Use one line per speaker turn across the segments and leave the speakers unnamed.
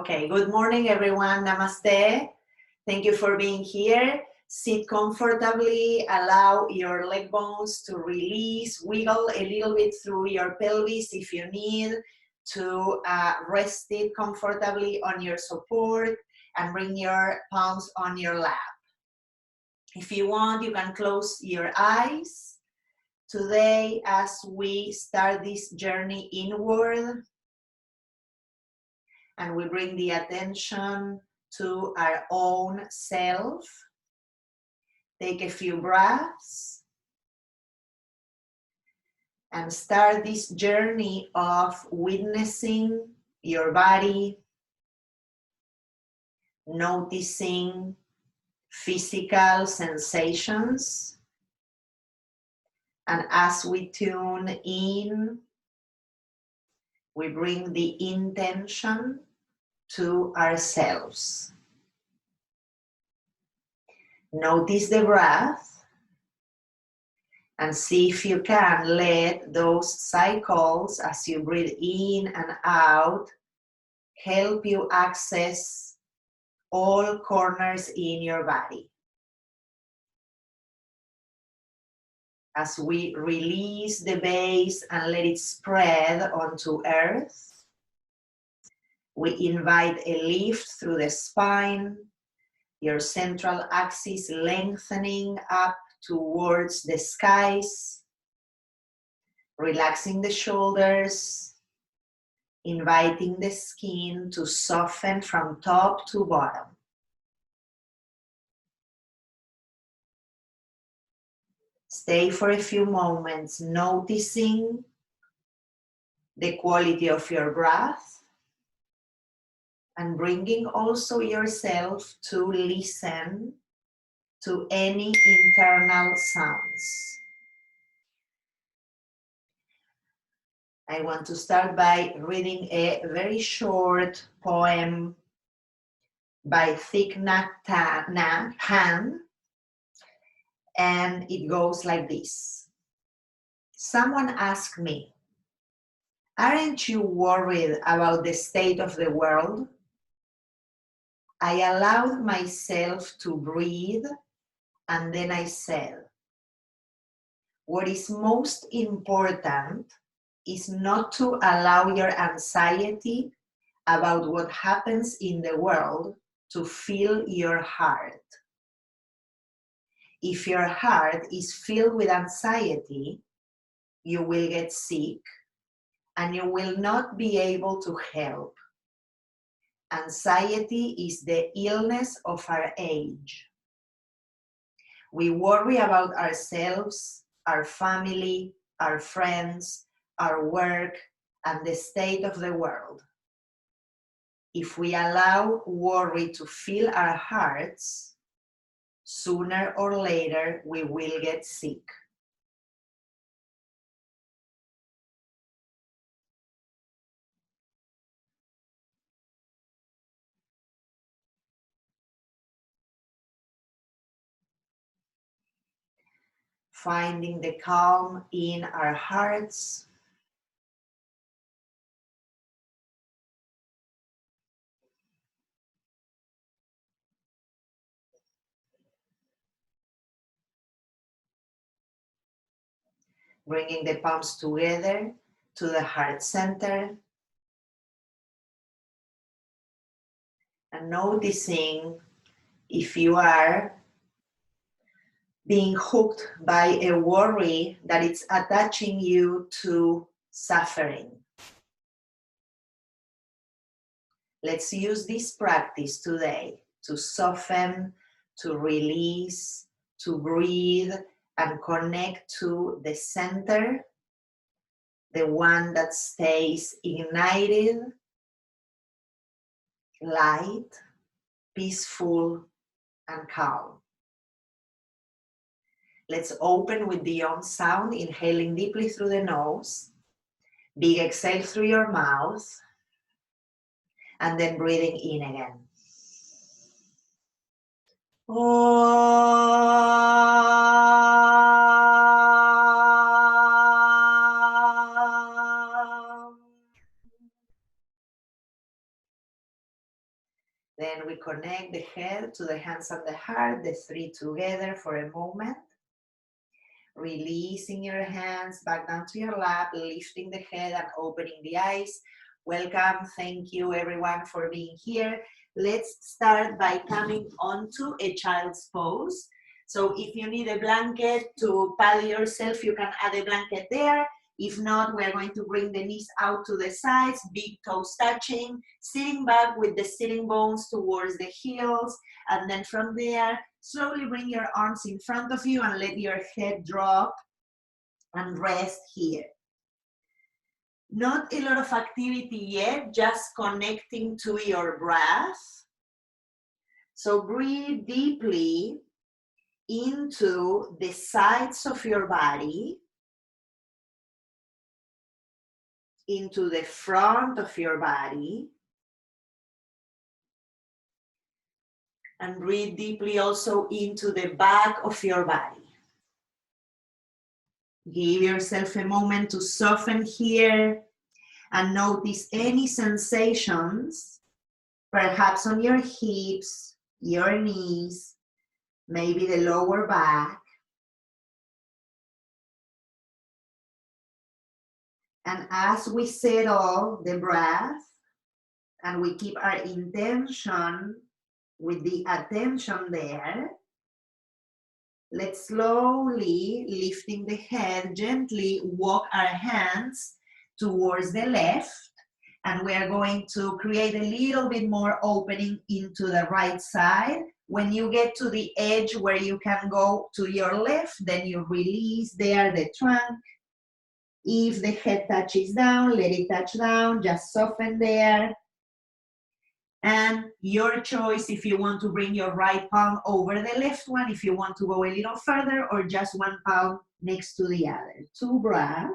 Okay, good morning everyone. Namaste. Thank you for being here. Sit comfortably, allow your leg bones to release, wiggle a little bit through your pelvis if you need to rest it comfortably on your support and bring your palms on your lap. If you want, you can close your eyes. Today, as we start this journey inward, and we bring the attention to our own self. Take a few breaths and start this journey of witnessing your body, noticing physical sensations. And as we tune in, we bring the intention to ourselves. Notice the breath and see if you can let those cycles as you breathe in and out help you access all corners in your body. As we release the base and let it spread onto earth, we invite a lift through the spine, your central axis lengthening up towards the skies, relaxing the shoulders, inviting the skin to soften from top to bottom. Stay for a few moments, noticing the quality of your breath and bringing also yourself to listen to any internal sounds. I want to start by reading a very short poem by Thich Nhat Hanh, and it goes like this. Someone asked me, "Aren't you worried about the state of the world?" I allowed myself to breathe, and then I said, what is most important is not to allow your anxiety about what happens in the world to fill your heart. If your heart is filled with anxiety, you will get sick and you will not be able to help. Anxiety is the illness of our age. We worry about ourselves, our family, our friends, our work, and the state of the world. If we allow worry to fill our hearts, sooner or later we will get sick. Finding the calm in our hearts. Bringing the palms together to the heart center. And noticing if you are being hooked by a worry that it's attaching you to suffering. Let's use this practice today to soften, to release, to breathe, and connect to the center, the one that stays ignited, light, peaceful, and calm. Let's open with the Om sound, inhaling deeply through the nose, big exhale through your mouth, and then breathing in again. Then we connect the head to the hands and the heart, the three together for a moment. Releasing your hands back down to your lap, lifting the head and opening the eyes. Welcome, thank you everyone for being here. Let's start by coming onto a child's pose. So if you need a blanket to pad yourself, you can add a blanket there. If not, we're going to bring the knees out to the sides, big toes touching, sitting back with the sitting bones towards the heels, and then from there, slowly bring your arms in front of you and let your head drop and rest here. Not a lot of activity yet, just connecting to your breath. So breathe deeply into the sides of your body, into the front of your body, and breathe deeply also into the back of your body. Give yourself a moment to soften here and notice any sensations, perhaps on your hips, your knees, maybe the lower back. And as we settle the breath and we keep our intention with the attention there, let's slowly, lifting the head, gently walk our hands towards the left, and we are going to create a little bit more opening into the right side. When you get to the edge where you can go to your left, then you release there the trunk. If the head touches down, let it touch down, just soften there. And your choice if you want to bring your right palm over the left one, if you want to go a little further, or just one palm next to the other. 2 breaths.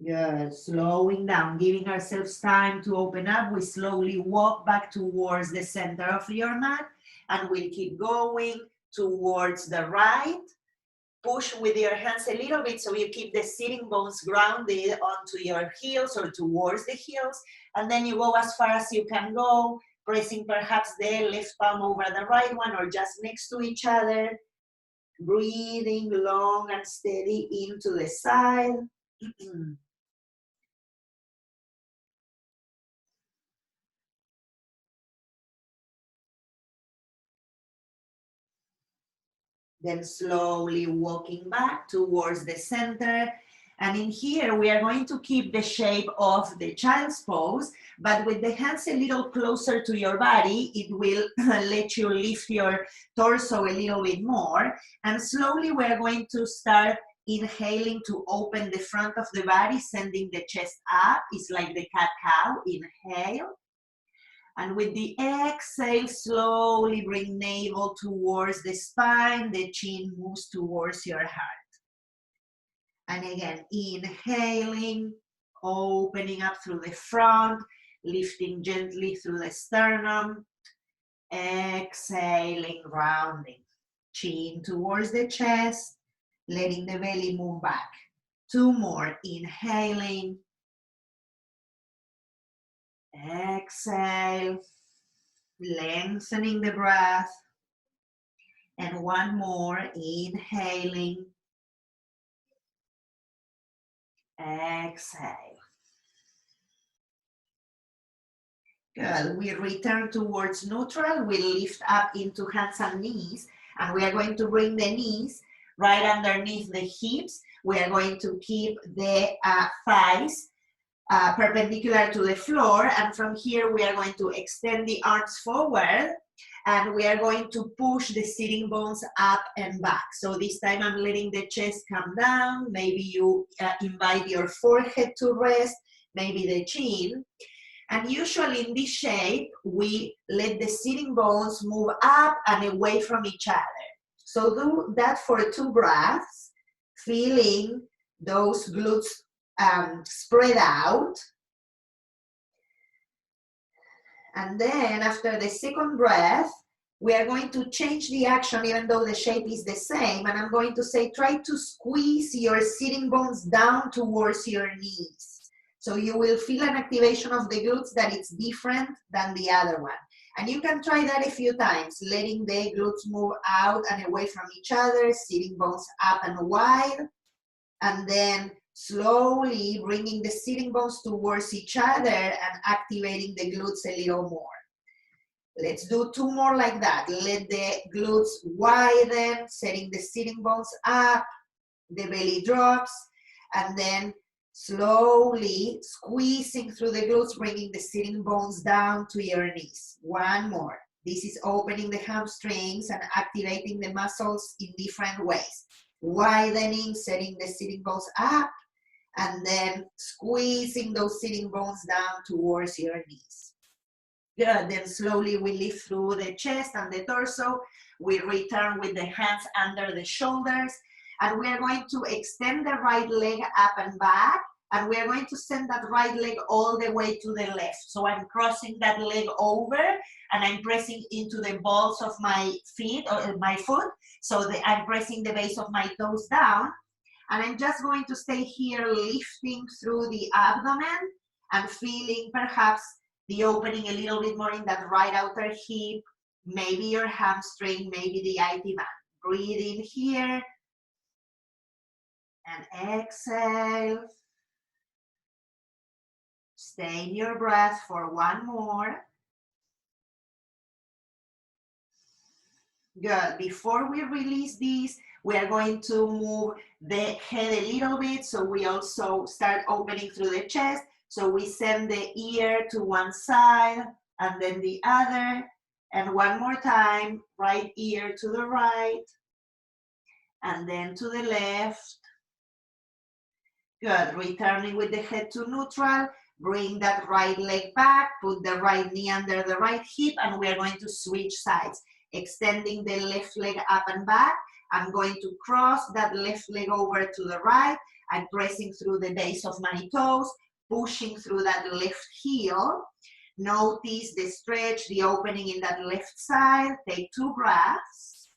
Good, slowing down, giving ourselves time to open up. We slowly walk back towards the center of your mat, and we'll keep going towards the right. Push with your hands a little bit so you keep the sitting bones grounded onto your heels or towards the heels, and then you go as far as you can go, pressing perhaps the left palm over the right one or just next to each other. Breathing long and steady into the side. Then slowly walking back towards the center. And in here, we are going to keep the shape of the child's pose, but with the hands a little closer to your body, it will let you lift your torso a little bit more. And slowly, we're going to start inhaling to open the front of the body, sending the chest up. It's like the cat-cow. Inhale. And with the exhale, slowly bring navel towards the spine. The chin moves towards your heart. And again, inhaling, opening up through the front, lifting gently through the sternum. Exhaling, rounding. Chin towards the chest, letting the belly move back. 2 more, inhaling. Exhale, lengthening the breath. And 1 more, inhaling. Exhale. Good. We return towards neutral. We lift up into hands and knees. And we are going to bring the knees right underneath the hips. We are going to keep the thighs perpendicular to the floor, and from here we are going to extend the arms forward, and we are going to push the sitting bones up and back. So this time I'm letting the chest come down. Maybe you invite your forehead to rest, maybe the chin. And usually in this shape, we let the sitting bones move up and away from each other. So do that for 2 breaths, feeling those glutes spread out. And then after the second breath, we are going to change the action even though the shape is the same. And I'm going to say, try to squeeze your sitting bones down towards your knees. So you will feel an activation of the glutes that it's different than the other one. And you can try that a few times, letting the glutes move out and away from each other, sitting bones up and wide, and then slowly bringing the sitting bones towards each other and activating the glutes a little more. Let's do 2 more like that. Let the glutes widen, setting the sitting bones up, the belly drops, and then slowly squeezing through the glutes, bringing the sitting bones down to your knees. 1 more. This is opening the hamstrings and activating the muscles in different ways. Widening, setting the sitting bones up, and then squeezing those sitting bones down towards your knees. Good, then slowly we lift through the chest and the torso. We return with the hands under the shoulders, and we are going to extend the right leg up and back, and we are going to send that right leg all the way to the left. So I'm crossing that leg over, and I'm pressing into the balls of my feet, or my foot, so that I'm pressing the base of my toes down, and I'm just going to stay here lifting through the abdomen and feeling perhaps the opening a little bit more in that right outer hip, maybe your hamstring, maybe the IT band. Breathe in here and exhale. Stay in your breath for 1 more. Good. Before we release these, we are going to move the head a little bit, so we also start opening through the chest. So we send the ear to one side and then the other, and 1 more time, right ear to the right and then to the left. Good. Returning with the head to neutral. Bring that right leg back, put the right knee under the right hip, and we are going to switch sides. Extending the left leg up and back. I'm going to cross that left leg over to the right. I'm pressing through the base of my toes, pushing through that left heel. Notice the stretch, the opening in that left side. Take 2 breaths.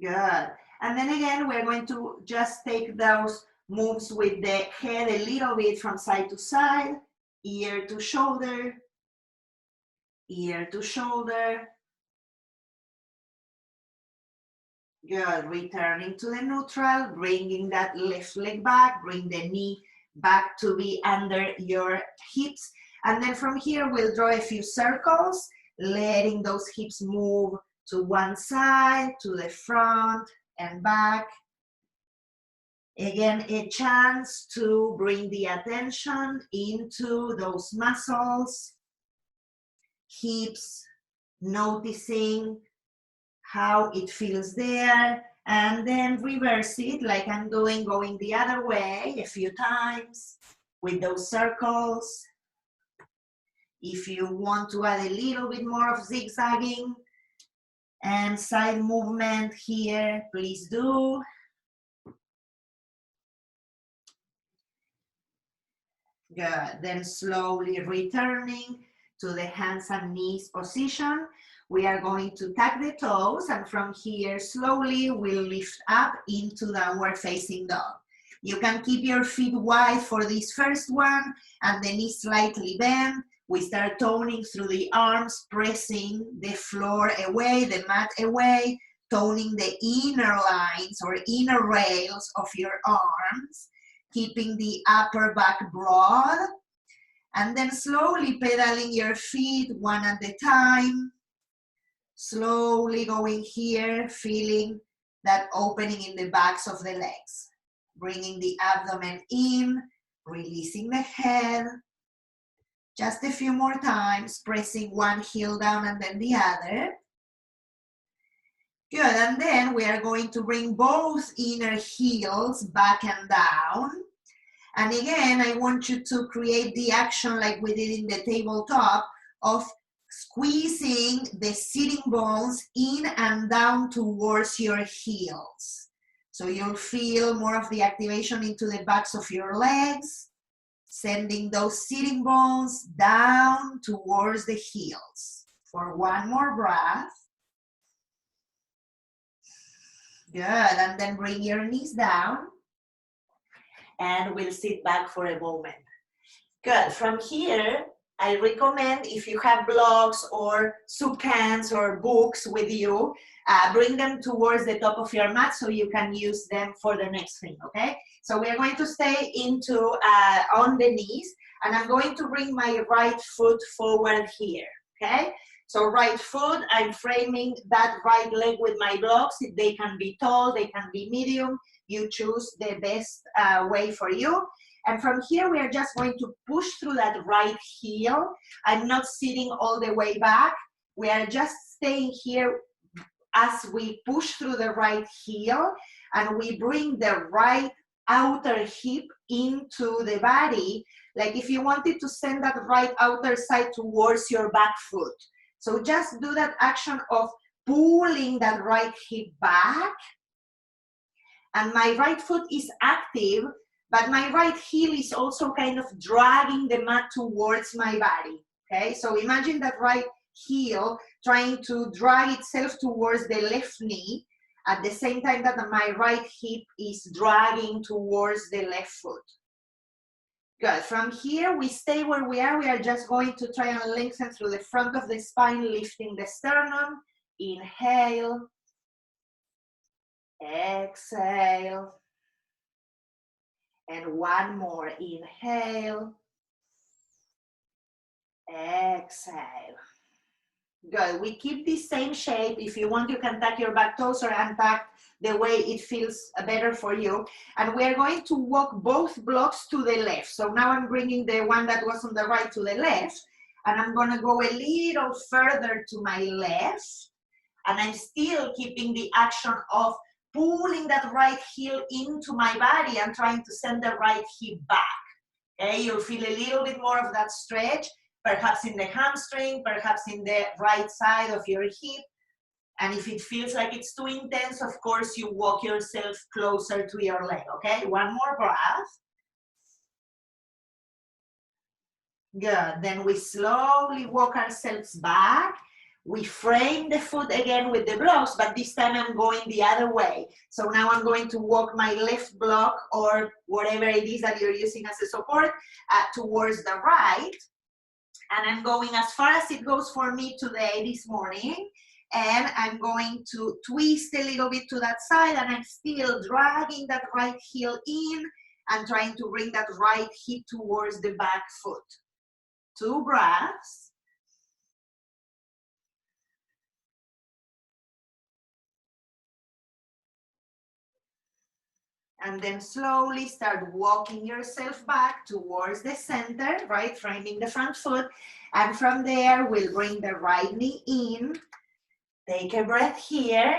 Good. And then again, we're going to just take those moves with the head a little bit from side to side, ear to shoulder, ear to shoulder. Good. Returning to the neutral, bringing that left leg back, bring the knee back to be under your hips. And then from here, we'll draw a few circles, letting those hips move to one side, to the front and back. Again, a chance to bring the attention into those muscles, hips, noticing how it feels there, and then reverse it like I'm doing, going the other way a few times with those circles. If you want to add a little bit more of zigzagging and side movement here, please do. Good. Then slowly returning to the hands and knees position. We are going to tuck the toes, and from here slowly we'll lift up into downward facing dog. You can keep your feet wide for this first one and the knees slightly bent. We start toning through the arms, pressing the floor away, the mat away, toning the inner lines or inner rails of your arms, keeping the upper back broad, and then slowly pedaling your feet one at a time. Slowly going here, feeling that opening in the backs of the legs. Bringing the abdomen in, releasing the head. Just a few more times, pressing one heel down and then the other. Good, and then we are going to bring both inner heels back and down. And again, I want you to create the action like we did in the tabletop of squeezing the sitting bones in and down towards your heels. So you'll feel more of the activation into the backs of your legs, sending those sitting bones down towards the heels. For one more breath. Good, and then bring your knees down. And we'll sit back for a moment. Good, from here, I recommend if you have blocks or soup cans or books with you, bring them towards the top of your mat so you can use them for the next thing, okay? So we are going to stay into on the knees, and I'm going to bring my right foot forward here, okay? So right foot, I'm framing that right leg with my blocks. They can be tall, they can be medium. You choose the best way for you. And from here, we are just going to push through that right heel. I'm not sitting all the way back. We are just staying here as we push through the right heel, and we bring the right outer hip into the body, like if you wanted to send that right outer side towards your back foot. So just do that action of pulling that right hip back, and my right foot is active, but my right heel is also kind of dragging the mat towards my body, okay? So imagine that right heel trying to drag itself towards the left knee at the same time that my right hip is dragging towards the left foot. Good, from here we stay where we are. We are just going to try and lengthen through the front of the spine, lifting the sternum. Inhale, exhale. And one more, inhale, exhale. Good, we keep the same shape. If you want, you can tuck your back toes or untuck the way it feels better for you. And we are going to walk both blocks to the left. So now I'm bringing the one that was on the right to the left, and I'm gonna go a little further to my left, and I'm still keeping the action of pulling that right heel into my body and trying to send the right hip back. Okay, you'll feel a little bit more of that stretch, perhaps in the hamstring, perhaps in the right side of your hip. And if it feels like it's too intense, of course, you walk yourself closer to your leg, okay? One more breath. Good, then we slowly walk ourselves back. We frame the foot again with the blocks, but this time I'm going the other way. So now I'm going to walk my left block, or whatever it is that you're using as a support, towards the right. And I'm going as far as it goes for me today, this morning. And I'm going to twist a little bit to that side, and I'm still dragging that right heel in and trying to bring that right hip towards the back foot. 2 breaths. And then slowly start walking yourself back towards the center, right? Framing the front foot. And from there, we'll bring the right knee in. Take a breath here.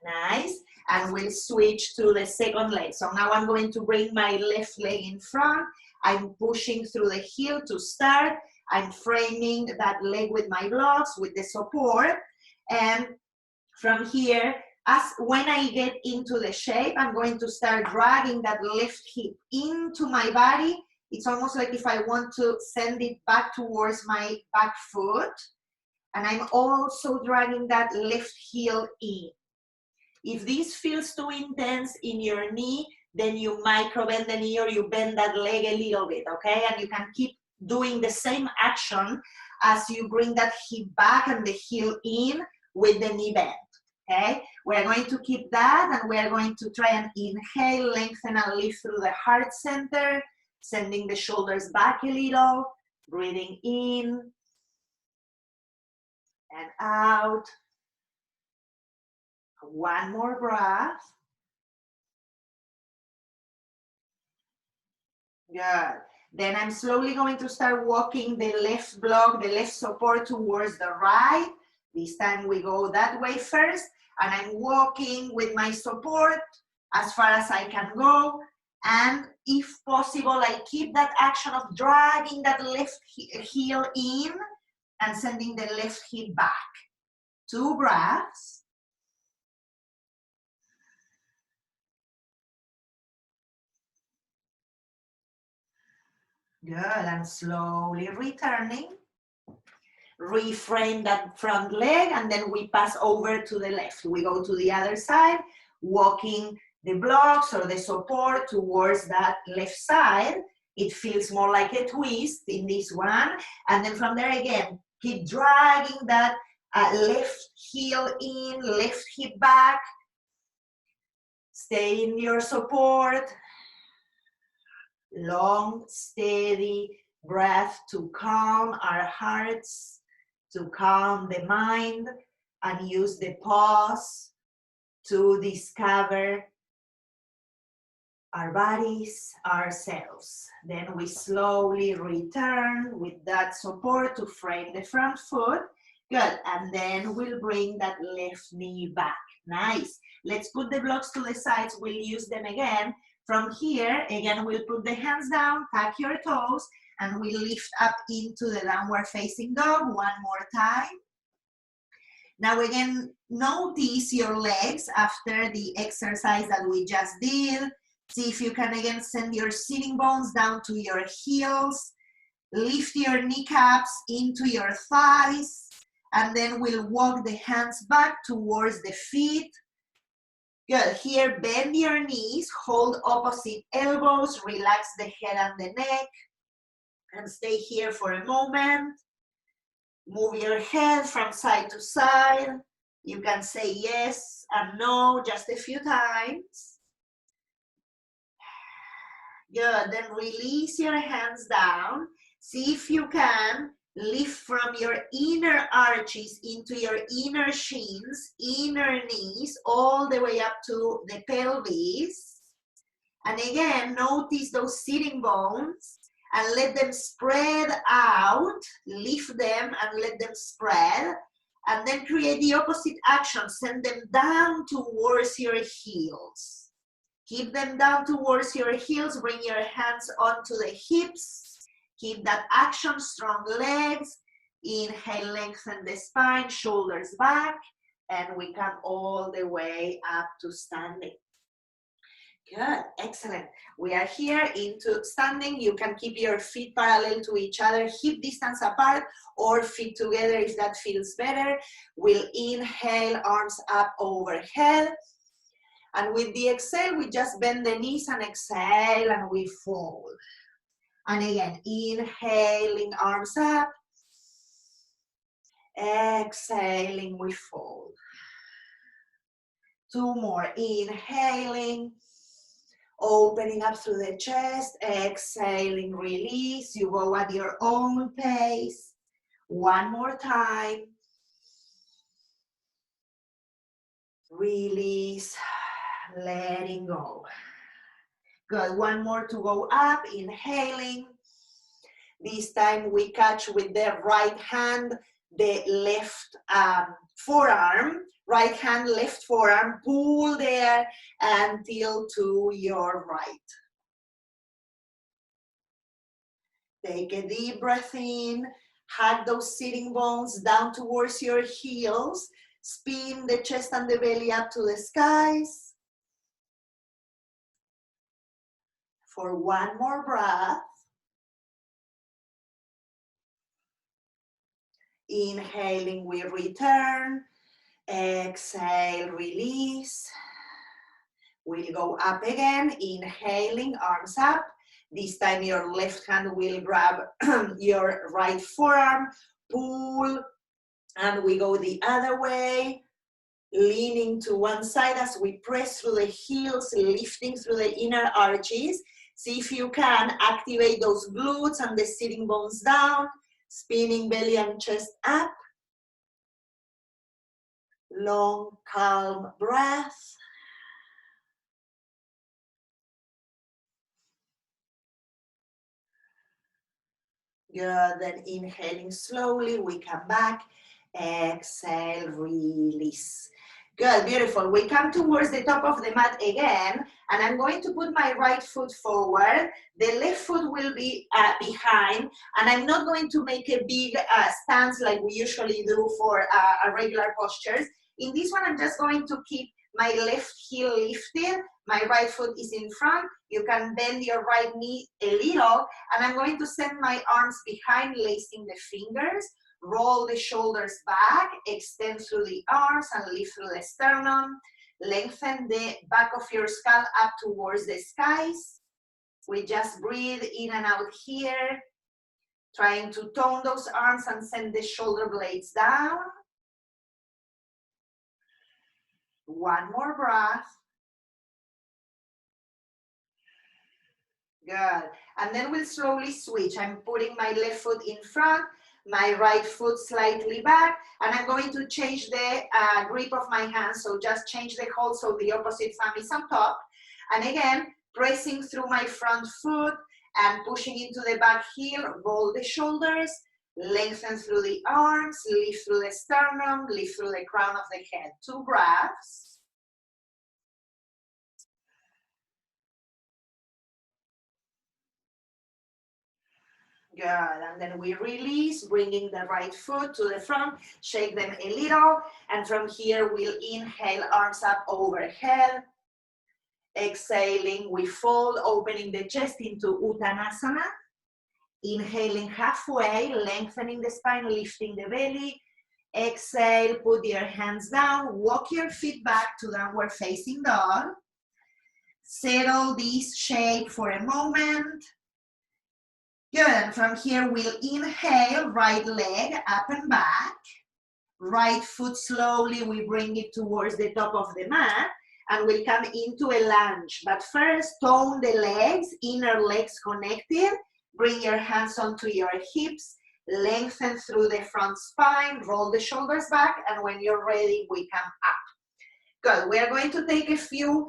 Nice. And we'll switch to the second leg. So now I'm going to bring my left leg in front. I'm pushing through the heel to start. I'm framing that leg with my blocks, with the support. And from here, when I get into the shape, I'm going to start dragging that left hip into my body. It's almost like if I want to send it back towards my back foot. And I'm also dragging that left heel in. If this feels too intense in your knee, then you micro bend the knee or you bend that leg a little bit, okay? And you can keep doing the same action as you bring that hip back and the heel in with the knee bend, okay? We're going to keep that, and we're going to try and inhale, lengthen and lift through the heart center, sending the shoulders back a little, breathing in and out. One more breath. Good. Then I'm slowly going to start walking the left block, the left support towards the right. This time we go that way first, and I'm walking with my support as far as I can go. And if possible, I keep that action of dragging that left heel in and sending the left hip back. 2 breaths. Good, and slowly returning. Reframe that front leg, and then we pass over to the left. We go to the other side, walking the blocks or the support towards that left side. It feels more like a twist in this one. And then from there again, keep dragging that left heel in, left hip back. Stay in your support. Long, steady breath to calm our hearts, to calm the mind, and use the pause to discover our bodies, ourselves. Then we slowly return with that support to frame the front foot. Good, and then we'll bring that left knee back. Nice. Let's put the blocks to the sides. We'll use them again. From here, again, we'll put the hands down, tuck your toes, and we lift up into the downward facing dog one more time. Now again, notice your legs after the exercise that we just did. See if you can again send your sitting bones down to your heels. Lift your kneecaps into your thighs, and then we'll walk the hands back towards the feet. Good. Here, bend your knees, hold opposite elbows, relax the head and the neck, and stay here for a moment. Move your head from side to side. You can say yes and no just a few times. Good. Then release your hands down. See if you can lift from your inner arches into your inner shins, inner knees, all the way up to the pelvis. And again, notice those sitting bones and let them spread out. Lift them and let them spread. And then create the opposite action. Send them down towards your heels. Keep them down towards your heels. Bring your hands onto the hips. Keep that action, strong legs. Inhale, lengthen the spine, shoulders back, and we come all the way up to standing. Good, excellent. We are here into standing. You can keep your feet parallel to each other, hip distance apart, or feet together if that feels better. We'll inhale, arms up overhead. And with the exhale, we just bend the knees and exhale, and we fold. And again, inhaling, arms up. Exhaling, we fold. Two more. Inhaling, opening up through the chest. Exhaling, release. You go at your own pace. One more time. Release, letting go. Good, one more to go up, inhaling. This time we catch with the right hand, the left forearm. Right hand, left forearm, pull there until to your right. Take a deep breath in, hug those sitting bones down towards your heels. Spin the chest and the belly up to the skies. For one more breath. Inhaling, we return. Exhale, release. We'll go up again. Inhaling, arms up. This time your left hand will grab your right forearm. Pull, and we go the other way. Leaning to one side as we press through the heels, lifting through the inner arches. See if you can activate those glutes and the sitting bones down, spinning belly and chest up. Long, calm breath. Good, then inhaling slowly, we come back. Exhale, release. Good, beautiful. We come towards the top of the mat again, and I'm going to put my right foot forward. The left foot will be behind, and I'm not going to make a big stance like we usually do for regular postures. In this one, I'm just going to keep my left heel lifted, My right foot is in front. You can bend your right knee a little, and I'm going to send my arms behind, lacing the fingers. Roll the shoulders back, extend through the arms and lift through the sternum. Lengthen the back of your skull up towards the skies. We just breathe in and out here, trying to tone those arms and send the shoulder blades down. One more breath. Good. And then we'll slowly switch. I'm putting my left foot in front, my right foot slightly back, and I'm going to change the grip of my hand. So just change the hold so the opposite thumb is on top. And again, pressing through my front foot and pushing into the back heel, roll the shoulders, lengthen through the arms, lift through the sternum, lift through the crown of the head. 2 breaths. Good, and then we release, bringing the right foot to the front, shake them a little, and from here we'll inhale, arms up overhead. Exhaling, we fold, opening the chest into Uttanasana. Inhaling halfway, lengthening the spine, lifting the belly. Exhale, put your hands down, walk your feet back to downward facing dog. Settle this shape for a moment. Good, and from here we'll inhale, right leg up and back. Right foot slowly, we bring it towards the top of the mat, and we'll come into a lunge. But first, tone the legs, inner legs connected. Bring your hands onto your hips, lengthen through the front spine, roll the shoulders back, and when you're ready, we come up. Good, we are going to take a few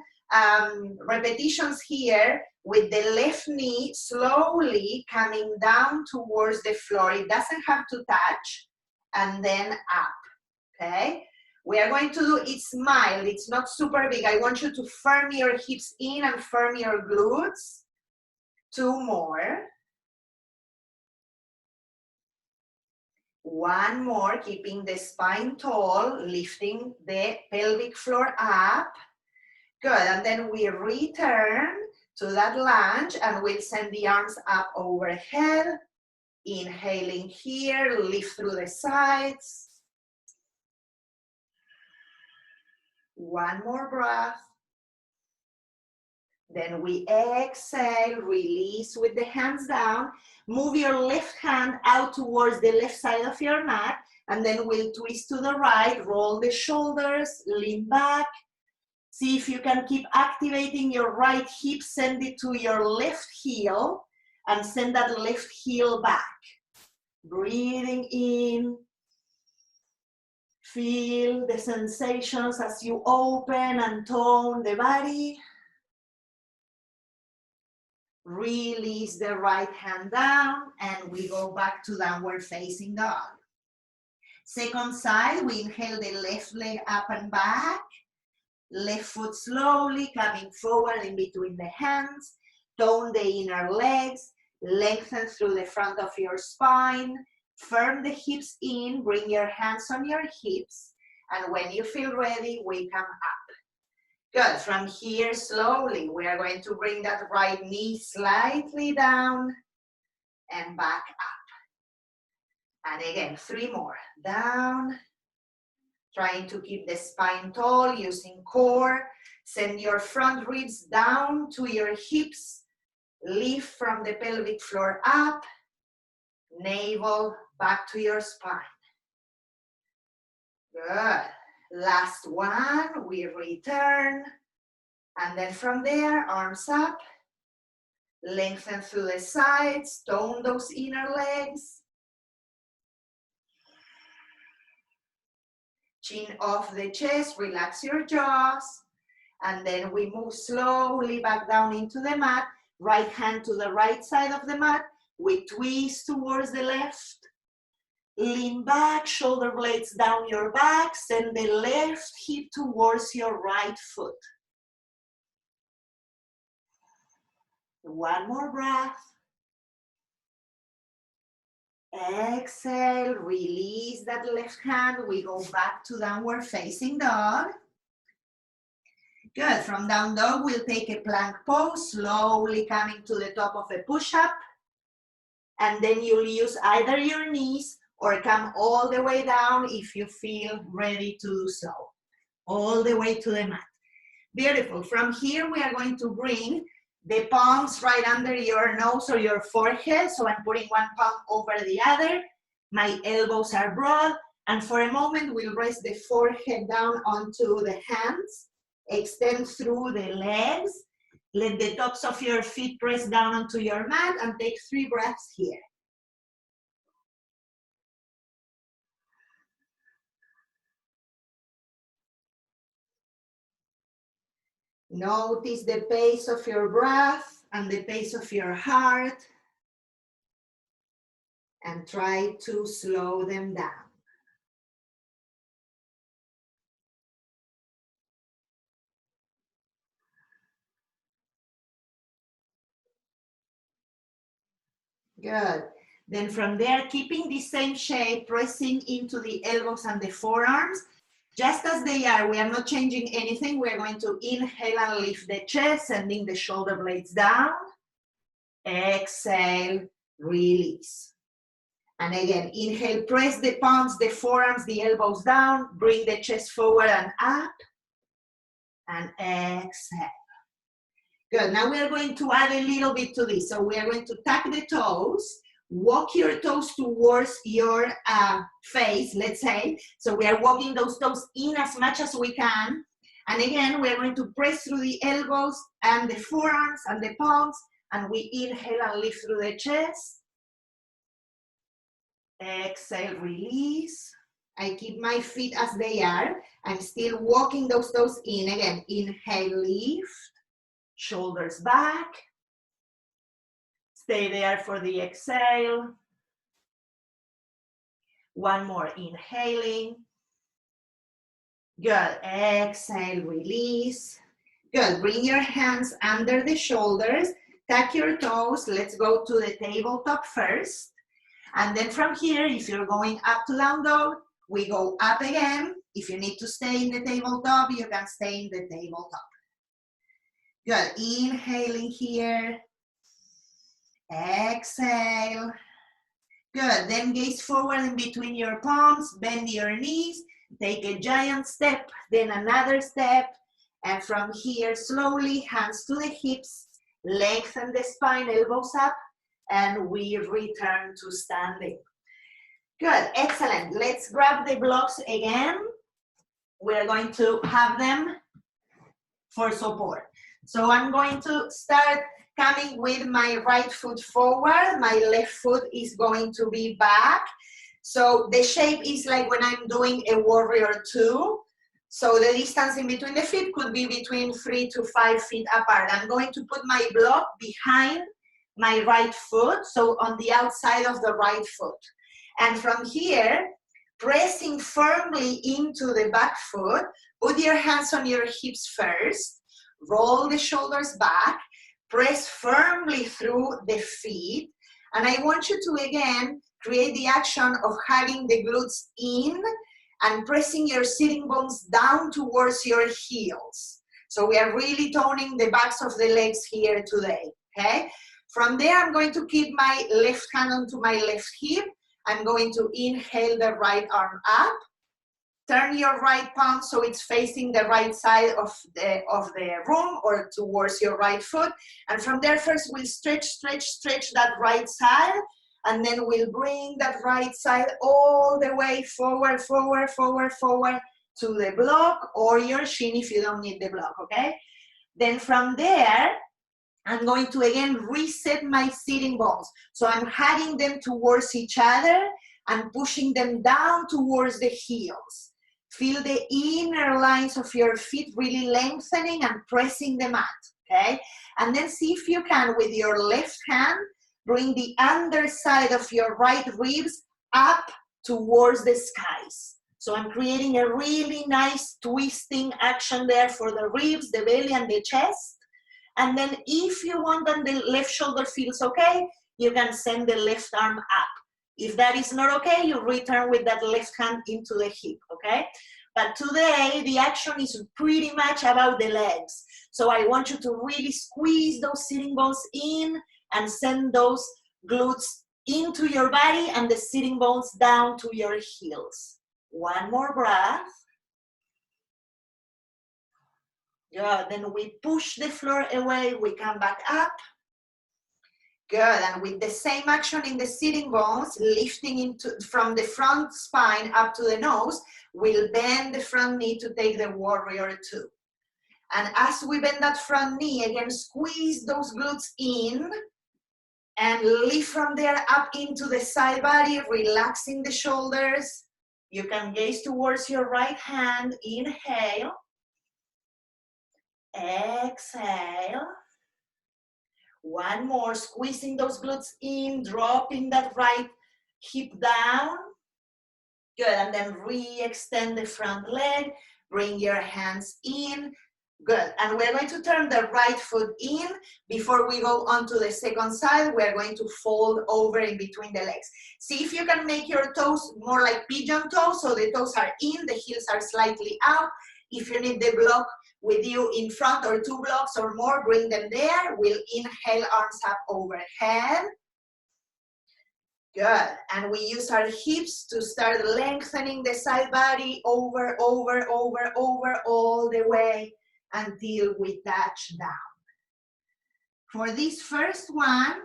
repetitions here with the left knee slowly coming down towards the floor. It doesn't have to touch, and then up, okay? We are going to do, it's mild, it's not super big. I want you to firm your hips in and firm your glutes. 2 more. 1 more, keeping the spine tall, lifting the pelvic floor up. Good, and then we return to that lunge and we'll send the arms up overhead. Inhaling here, lift through the sides. 1 more breath. Then we exhale, release with the hands down. Move your left hand out towards the left side of your mat, and then we'll twist to the right, roll the shoulders, lean back. See if you can keep activating your right hip, send it to your left heel, and send that left heel back. Breathing in. Feel the sensations as you open and tone the body. Release the right hand down, and we go back to downward facing dog. Second side, we inhale the left leg up and back. Left foot slowly coming forward in between the hands. Tone the inner legs. Lengthen through the front of your spine. Firm the hips in. Bring your hands on your hips. And when you feel ready, we come up. Good. From here, slowly, we are going to bring that right knee slightly down and back up. And again, 3 more. Down. Trying to keep the spine tall, using core. Send your front ribs down to your hips. Lift from the pelvic floor up. Navel back to your spine. Good. Last one, we return. And then from there, arms up. Lengthen through the sides, tone those inner legs. Chin off the chest, relax your jaws. And then we move slowly back down into the mat. Right hand to the right side of the mat. We twist towards the left. Lean back, shoulder blades down your back. Send the left hip towards your right foot. 1 more breath. Exhale, release that left hand. We go back to downward facing dog. Good. From down dog, we'll take a plank pose, slowly coming to the top of a push-up. And then you'll use either your knees or come all the way down if you feel ready to do so. All the way to the mat. Beautiful. From here, we are going to bring the palms right under your nose or your forehead. So I'm putting one palm over the other. My elbows are broad. And for a moment, we'll raise the forehead down onto the hands. Extend through the legs. Let the tops of your feet press down onto your mat and take 3 breaths here. Notice the pace of your breath and the pace of your heart, and try to slow them down. Good. Then from there, keeping the same shape, pressing into the elbows and the forearms, just as they are. We are not changing anything. We are going to inhale and lift the chest, sending the shoulder blades down. Exhale, release. And again, inhale, press the palms, the forearms, the elbows down, bring the chest forward and up, and exhale. Good, now we are going to add a little bit to this. So we are going to tuck the toes, walk your toes towards your face, let's say. So we are walking those toes in as much as we can. And again, we are going to press through the elbows and the forearms and the palms, and we inhale and lift through the chest. Exhale, release. I keep my feet as they are. I'm still walking those toes in. Again, inhale, lift. Shoulders back. Stay there for the exhale. One more, inhaling. Good, exhale, release. Good, bring your hands under the shoulders. Tuck your toes. Let's go to the tabletop first. And then from here, if you're going up to down dog, we go up again. If you need to stay in the tabletop, you can stay in the tabletop. Good, inhaling here. Exhale. Good, then gaze forward in between your palms, bend your knees, take a giant step, then another step. And from here, slowly, hands to the hips, lengthen the spine, elbows up, and we return to standing. Good, excellent. Let's grab the blocks again. We're going to have them for support. So I'm going to start coming with my right foot forward. My left foot is going to be back. So the shape is like when I'm doing a warrior 2. So the distance in between the feet could be between 3 to 5 feet apart. I'm going to put my block behind my right foot, so on the outside of the right foot. And from here, pressing firmly into the back foot, put your hands on your hips first. Roll the shoulders back, press firmly through the feet, and I want you to again create the action of hugging the glutes in and pressing your sitting bones down towards your heels. So we are really toning the backs of the legs here today, okay? From there, I'm going to keep my left hand onto my left hip. I'm going to inhale the right arm up. Turn your right palm so it's facing the right side of the room or towards your right foot. And from there, first we'll stretch that right side. And then we'll bring that right side all the way forward to the block or your shin if you don't need the block, okay? Then from there, I'm going to again reset my sitting bones. So I'm hugging them towards each other and pushing them down towards the heels. Feel the inner lines of your feet really lengthening and pressing the mat, okay? And then see if you can, with your left hand, bring the underside of your right ribs up towards the skies. So I'm creating a really nice twisting action there for the ribs, the belly, and the chest. And then if you want and the left shoulder feels okay, you can send the left arm up. If that is not okay, you return with that left hand into the hip, okay? But today, the action is pretty much about the legs. So I want you to really squeeze those sitting bones in and send those glutes into your body and the sitting bones down to your heels. One more breath. Good, then we push the floor away, we come back up. Good, and with the same action in the sitting bones, lifting from the front spine up to the nose, we'll bend the front knee to take the warrior two. And as we bend that front knee, again, squeeze those glutes in and lift from there up into the side body, relaxing the shoulders. You can gaze towards your right hand, inhale. Exhale. One more, squeezing those glutes in, dropping that right hip down. Good, and then re-extend the front leg, bring your hands in. Good, and we're going to turn the right foot in. Before we go on to the second side, we're going to fold over in between the legs. See if you can make your toes more like pigeon toes, so the toes are in, the heels are slightly out. If you need the block with you in front or 2 blocks or more, bring them there. We'll inhale, arms up overhead. Good, and we use our hips to start lengthening the side body over, all the way until we touch down. For this first one,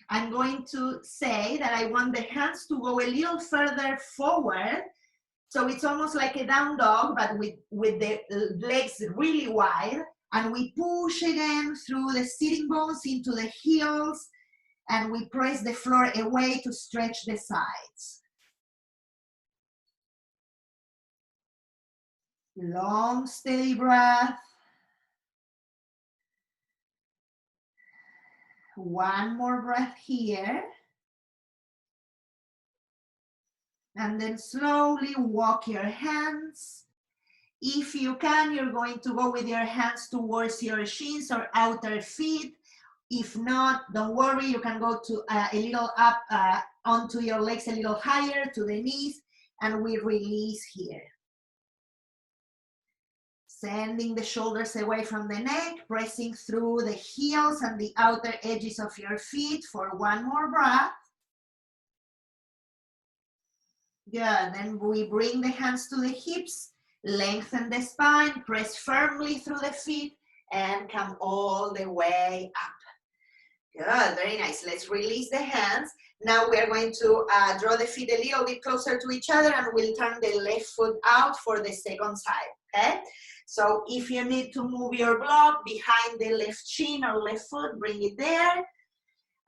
I'm going to say that I want the hands to go a little further forward. So it's almost like a down dog, but with the legs really wide. And we push again through the sitting bones into the heels. And we press the floor away to stretch the sides. Long, steady breath. One more breath here. And then slowly walk your hands. If you can, you're going to go with your hands towards your shins or outer feet. If not, don't worry, you can go to a little up onto your legs a little higher to the knees, and we release here. Sending the shoulders away from the neck, pressing through the heels and the outer edges of your feet for one more breath. Good, then we bring the hands to the hips, lengthen the spine, press firmly through the feet, and come all the way up. Good, very nice. Let's release the hands. Now we're going to draw the feet a little bit closer to each other, and we'll turn the left foot out for the second side, okay? So if you need to move your block behind the left shin or left foot, bring it there,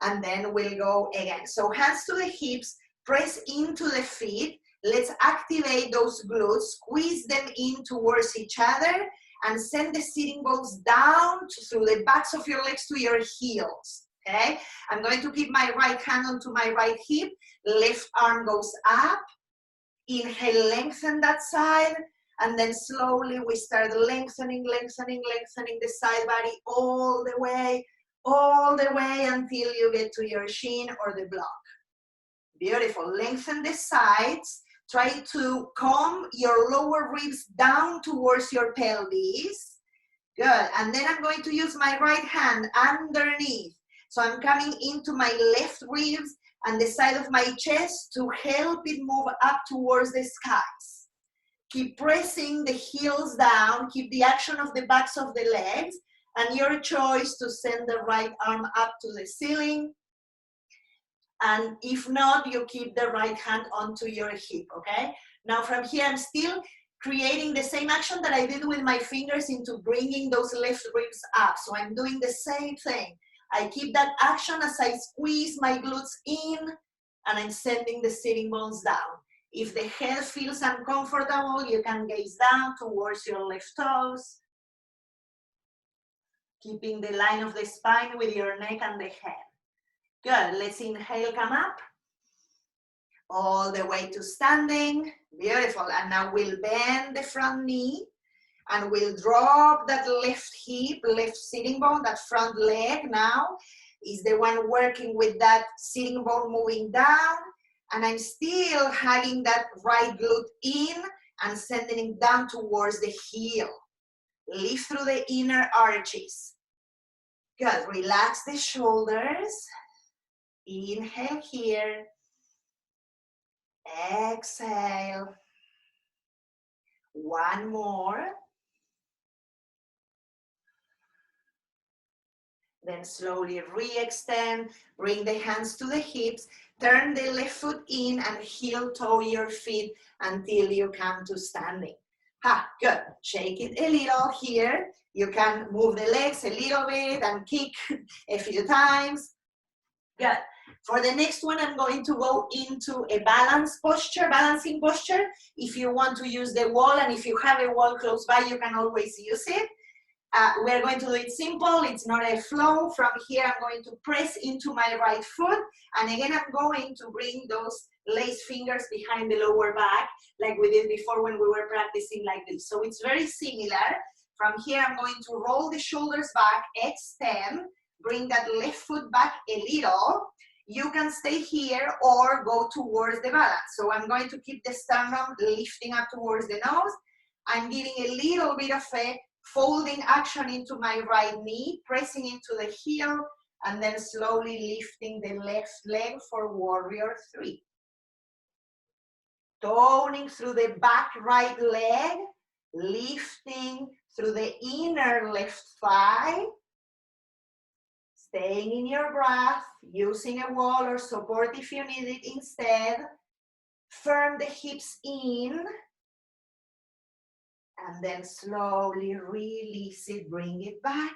and then we'll go again. So hands to the hips, press into the feet. Let's activate those glutes, squeeze them in towards each other, and send the sitting bones down through the backs of your legs to your heels, okay? I'm going to keep my right hand onto my right hip, left arm goes up, inhale, lengthen that side, and then slowly we start lengthening the side body all the way until you get to your shin or the block. Beautiful, lengthen the sides. Try to comb your lower ribs down towards your pelvis. Good, and then I'm going to use my right hand underneath. So I'm coming into my left ribs and the side of my chest to help it move up towards the skies. Keep pressing the heels down, keep the action of the backs of the legs, and your choice to send the right arm up to the ceiling. And if not, you keep the right hand onto your hip, okay? Now from here, I'm still creating the same action that I did with my fingers into bringing those left ribs up. So I'm doing the same thing. I keep that action as I squeeze my glutes in, and I'm sending the sitting bones down. If the head feels uncomfortable, you can gaze down towards your left toes, keeping the line of the spine with your neck and the head. Good, let's inhale, come up, all the way to standing, beautiful. And now we'll bend the front knee, and we'll drop that left hip, left sitting bone, that front leg now is the one working with that sitting bone moving down, and I'm still hugging that right glute in and sending it down towards the heel. Lift through the inner arches. Good, relax the shoulders. Inhale here. Exhale. One more. Then slowly re-extend, bring the hands to the hips, turn the left foot in and heel toe your feet until you come to standing. Good. Shake it a little here. You can move the legs a little bit and kick a few times. Good. For the next one, I'm going to go into a balancing posture. If you want to use the wall, and if you have a wall close by, you can always use it. We're going to do it simple. It's not a flow. From here, I'm going to press into my right foot. And again, I'm going to bring those lace fingers behind the lower back, like we did before when we were practicing like this. So it's very similar. From here, I'm going to roll the shoulders back, extend, bring that left foot back a little. You can stay here or go towards the balance. So I'm going to keep the sternum lifting up towards the nose. I'm giving a little bit of a folding action into my right knee, pressing into the heel, and then slowly lifting the left leg for warrior 3. Toning through the back right leg, lifting through the inner left thigh, staying in your breath, using a wall or support if you need it instead. Firm the hips in, and then slowly release it, bring it back,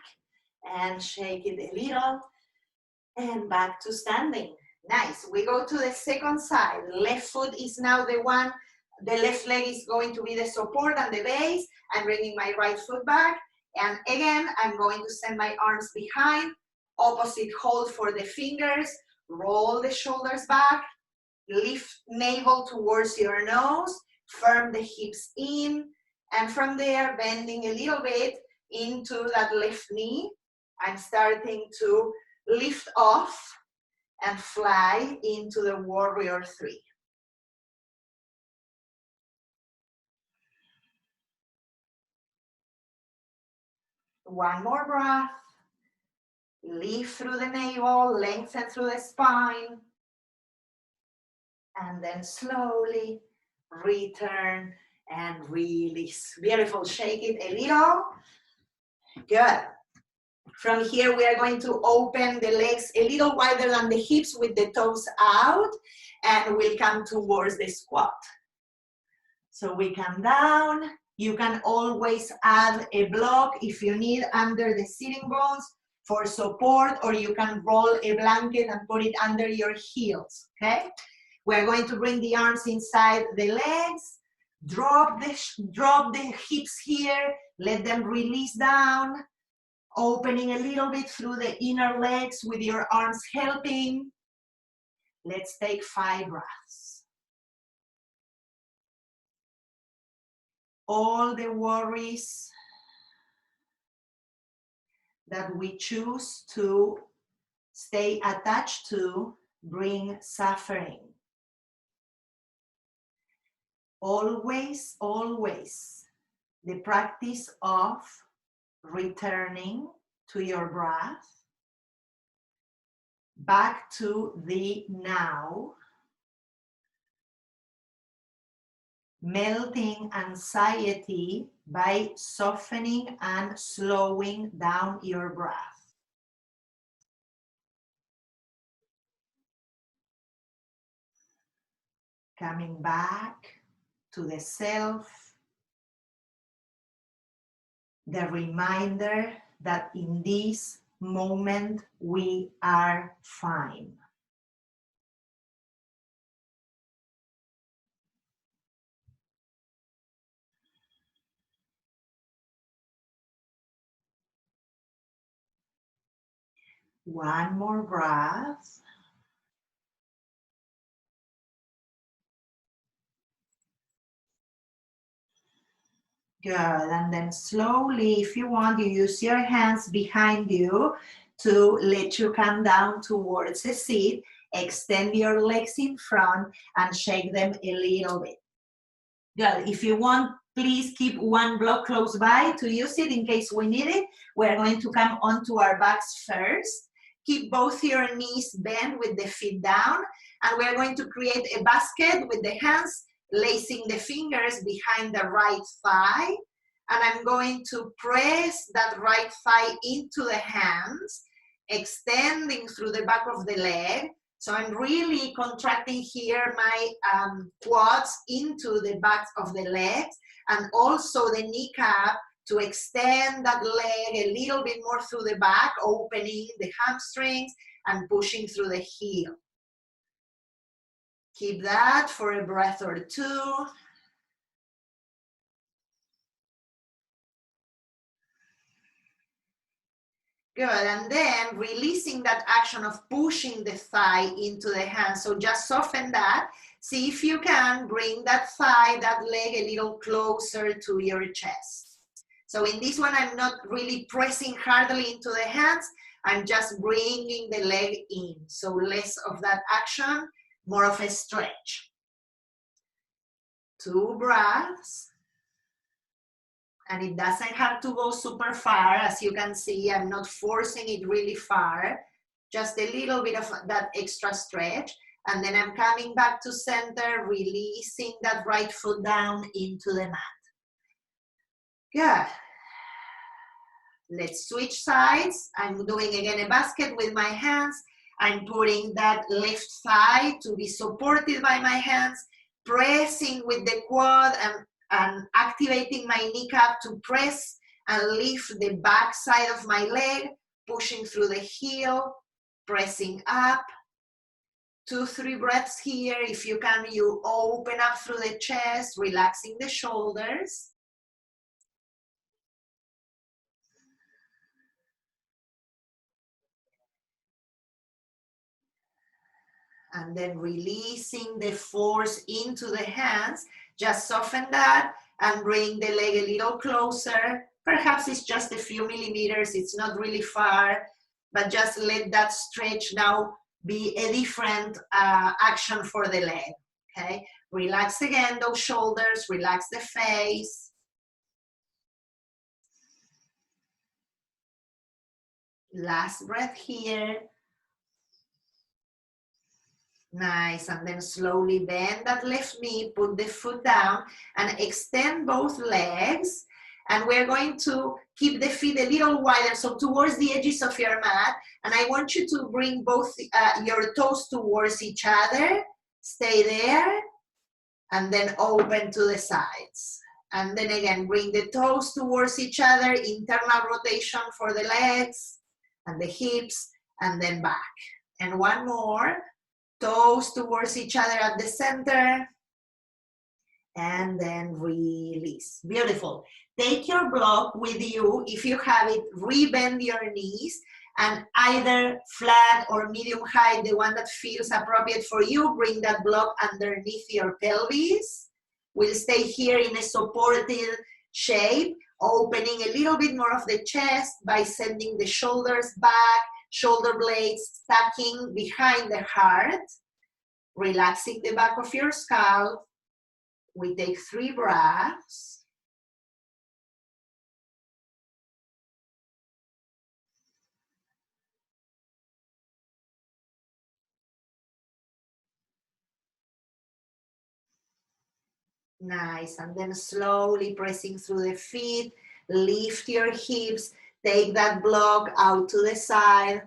and shake it a little, and back to standing. Nice. We go to the second side. Left foot is now the one, the left leg is going to be the support and the base. I'm bringing my right foot back, and again, I'm going to send my arms behind, opposite hold for the fingers, roll the shoulders back, lift navel towards your nose, firm the hips in, and from there, bending a little bit into that left knee. I'm starting to lift off and fly into the warrior 3. One more breath. Lift through the navel, lengthen through the spine. And then slowly return and release. Beautiful. Shake it a little. Good. From here, we are going to open the legs a little wider than the hips with the toes out, and we'll come towards the squat. So we come down. You can always add a block if you need under the sitting bones for support, or you can roll a blanket and put it under your heels, okay? We're going to bring the arms inside the legs. Drop the hips here. Let them release down. Opening a little bit through the inner legs with your arms helping. Let's take 5 breaths. All the worries that we choose to stay attached to bring suffering. Always, always, the practice of returning to your breath, back to the now, melting anxiety by softening and slowing down your breath. Coming back to the self, the reminder that in this moment we are fine. One more breath. Good, and then slowly, if you want, you use your hands behind you to let you come down towards the seat. Extend your legs in front and shake them a little bit. Good. If you want, please keep one block close by to use it in case we need it. We're going to come onto our backs first. Keep both your knees bent with the feet down, and we're going to create a basket with the hands, placing the fingers behind the right thigh, and I'm going to press that right thigh into the hands, extending through the back of the leg. So I'm really contracting here my quads into the back of the legs, and also the kneecap to extend that leg a little bit more through the back, opening the hamstrings and pushing through the heel. Keep that for a breath or two. Good, and then releasing that action of pushing the thigh into the hand. So just soften that. See if you can bring that thigh, that leg a little closer to your chest. So in this one, I'm not really pressing hardly into the hands. I'm just bringing the leg in. So less of that action, more of a stretch. 2 breaths. And it doesn't have to go super far. As you can see, I'm not forcing it really far. Just a little bit of that extra stretch. And then I'm coming back to center, releasing that right foot down into the mat. Good. Let's switch sides. I'm doing again a basket with my hands. I'm putting that left thigh to be supported by my hands, pressing with the quad and activating my kneecap to press and lift the back side of my leg, pushing through the heel, pressing up. 2-3 breaths here. If you can, you open up through the chest, relaxing the shoulders. And then releasing the force into the hands. Just soften that and bring the leg a little closer. Perhaps it's just a few millimeters, it's not really far, but just let that stretch now be a different action for the leg, okay? Relax again those shoulders, relax the face. Last breath here. Nice, and then slowly bend that left knee, put the foot down and extend both legs. And we're going to keep the feet a little wider, so towards the edges of your mat. And I want you to bring both your toes towards each other. Stay there, and then open to the sides. And then again, bring the toes towards each other, internal rotation for the legs and the hips, and then back. And one more. Toes towards each other at the center, and then release. Beautiful. Take your block with you. If you have it, rebend your knees, and either flat or medium height, the one that feels appropriate for you, bring that block underneath your pelvis. We'll stay here in a supported shape, opening a little bit more of the chest by sending the shoulders back, shoulder blades tucking behind the heart, relaxing the back of your skull. We take 3 breaths. Nice, and then slowly pressing through the feet, lift your hips, take that block out to the side,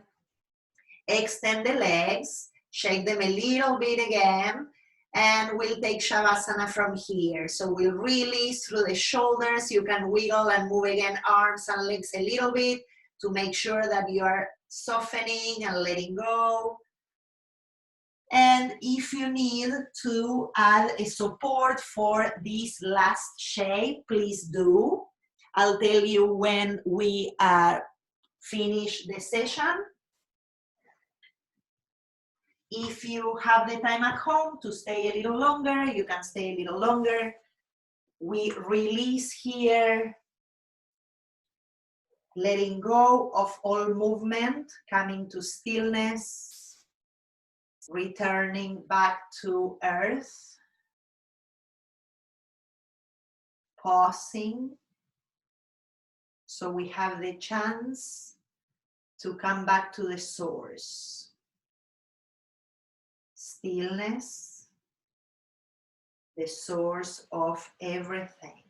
extend the legs, shake them a little bit again, and we'll take Shavasana from here. So we'll release through the shoulders. You can wiggle and move again arms and legs a little bit to make sure that you are softening and letting go. And if you need to add a support for this last shape, please do. I'll tell you when we finish the session. If you have the time at home to stay a little longer, you can stay a little longer. We release here, letting go of all movement, coming to stillness, returning back to earth. pausing, so we have the chance to come back to the source. Stillness, the source of everything.